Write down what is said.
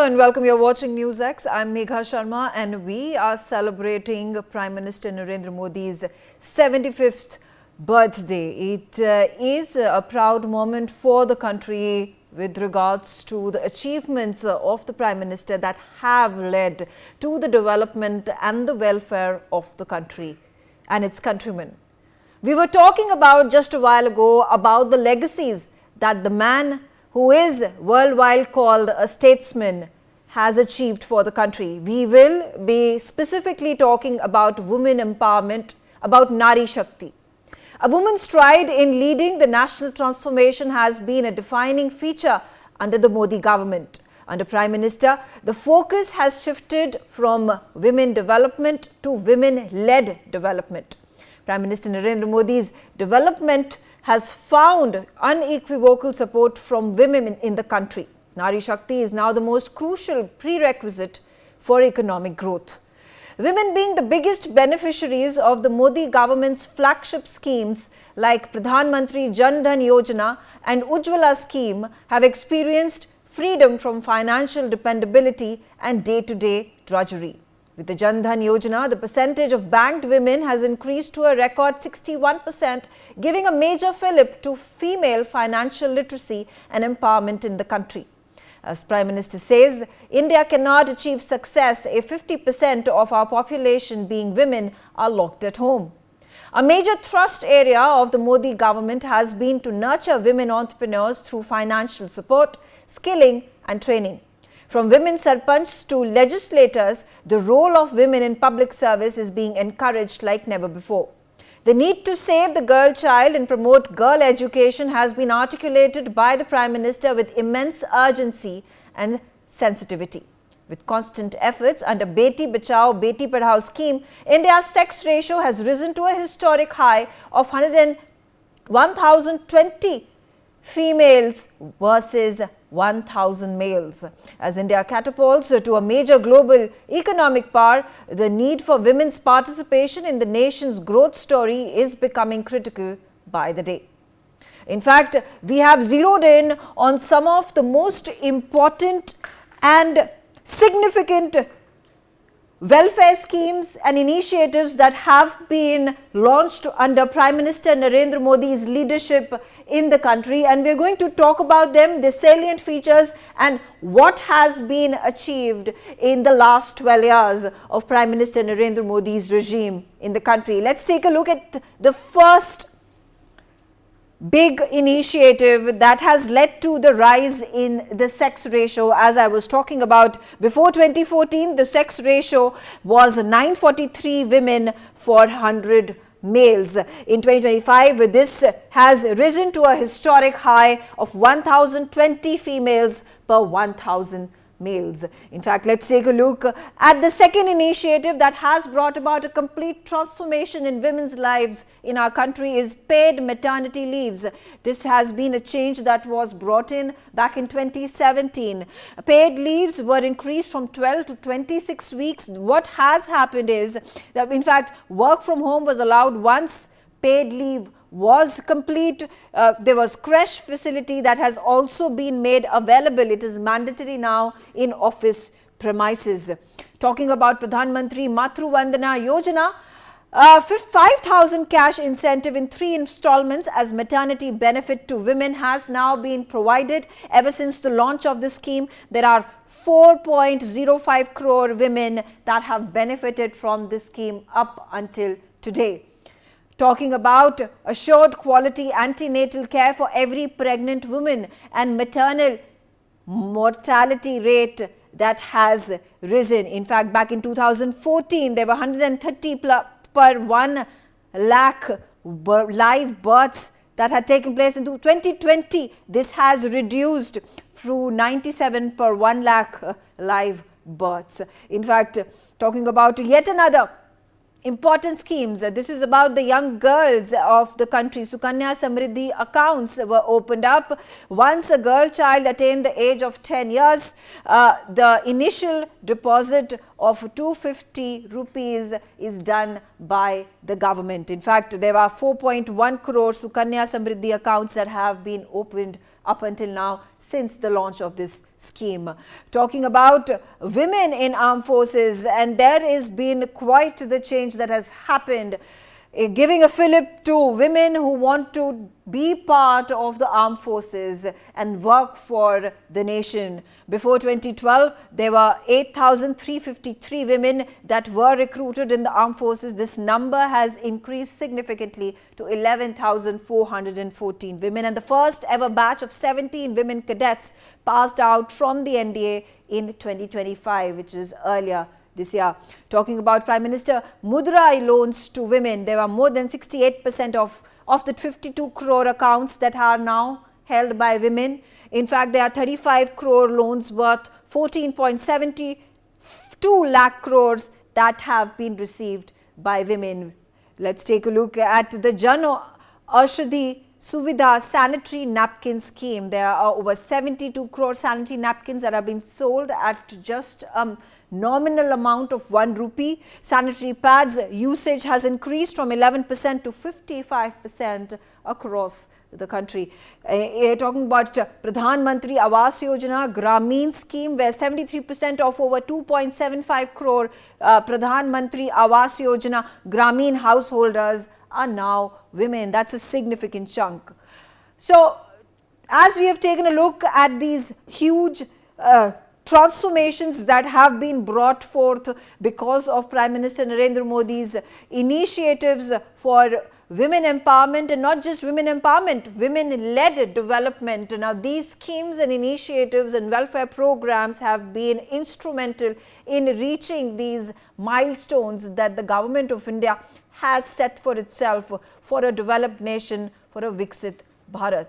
and welcome. You're watching Newsx. I'm Megha Sharma and we are celebrating Prime Minister Narendra Modi's 75th birthday. It is a proud moment for the country with regards to the achievements of the Prime Minister that have led to the development and the welfare of the country and its countrymen. We were talking about just a while ago about the legacies that the man who is worldwide called a statesman has achieved for the country. We will be specifically talking about women empowerment, about Nari Shakti. A woman's stride in leading the national transformation has been a defining feature under the Modi government. Under Prime Minister, the focus has shifted from women development to women-led development. Prime Minister Narendra Modi's development has found unequivocal support from women in the country. Nari Shakti is now the most crucial prerequisite for economic growth. Women being the biggest beneficiaries of the Modi government's flagship schemes like Pradhan Mantri Jan Dhan Yojana and Ujjwala scheme have experienced freedom from financial dependability and day-to-day drudgery. With the Jan Dhan Yojana, the percentage of banked women has increased to a record 61%, giving a major fillip to female financial literacy and empowerment in the country. As Prime Minister says, India cannot achieve success if 50% of our population being women are locked at home. A major thrust area of the Modi government has been to nurture women entrepreneurs through financial support, skilling and training. From women sarpanchs to legislators, the role of women in public service is being encouraged like never before. The need to save the girl child and promote girl education has been articulated by the Prime Minister with immense urgency and sensitivity. With constant efforts under Beti Bachao Beti Padhao scheme, India's sex ratio has risen to a historic high of 1,020 females versus 1,000 males. As India catapults to a major global economic power, the need for women's participation in the nation's growth story is becoming critical by the day. In fact, we have zeroed in on some of the most important and significant welfare schemes and initiatives that have been launched under Prime Minister Narendra Modi's leadership in the country, and we're going to talk about them, the salient features and what has been achieved in the last 12 years of Prime Minister Narendra Modi's regime in the country. Let's take a look at the first big initiative that has led to the rise in the sex ratio. As I was talking about, before 2014, the sex ratio was 943 women for 100 males. In 2025, this has risen to a historic high of 1,020 females per 1,000 males. In fact, let's take a look at the second initiative that has brought about a complete transformation in women's lives in our country is paid maternity leaves. This has been a change that was brought in back in 2017. Paid leaves were increased from 12 to 26 weeks. What has happened is that, in fact, work from home was allowed once paid leave was complete. There was creche facility that has also been made available. It is mandatory now in office premises. Talking about Pradhan Mantri Matru Vandana Yojana, 5,000 cash incentive in 3 installments as maternity benefit to women has now been provided. Ever since the launch of the scheme, there are 4.05 crore women that have benefited from this scheme up until today. Talking about assured quality antenatal care for every pregnant woman and maternal mortality rate that has risen. In fact, back in 2014, there were 130 per 1 lakh live births that had taken place. In 2020, this has reduced through 97 per 1 lakh live births. In fact, talking about yet another important schemes. This is about the young girls of the country. Sukanya Samriddhi accounts were opened up. Once a girl child attained the age of 10 years, the initial deposit of 250 rupees is done by the government. In fact, there are 4.1 crore Sukanya Samriddhi accounts that have been opened up until now since the launch of this scheme. Talking about women in armed forces, and there has been quite the change that has happened, giving a fillip to women who want to be part of the armed forces and work for the nation. Before 2012, there were 8,353 women that were recruited in the armed forces. This number has increased significantly to 11,414 women. And the first ever batch of 17 women cadets passed out from the NDA in 2025, which is earlier this year. Talking about Prime Minister Mudra loans to women, there are more than 68% of the 52 crore accounts that are now held by women. In fact, there are 35 crore loans worth 14.72 lakh crores that have been received by women. Let's take a look at the Jan Aushadhi Suvidha sanitary napkin scheme. There are over 72 crore sanitary napkins that have been sold at just nominal amount of 1 rupee. Sanitary pads usage has increased from 11% to 55% across the country. Talking about Pradhan Mantri Awas Yojana Grameen scheme, where 73% of over 2.75 crore Pradhan Mantri Awas Yojana Grameen householders are now women. That's a significant chunk. So, as we have taken a look at these huge transformations that have been brought forth because of Prime Minister Narendra Modi's initiatives for women empowerment, and not just women empowerment, women-led development. Now, these schemes and initiatives and welfare programs have been instrumental in reaching these milestones that the government of India has set for itself for a developed nation, for a Viksit Bharat.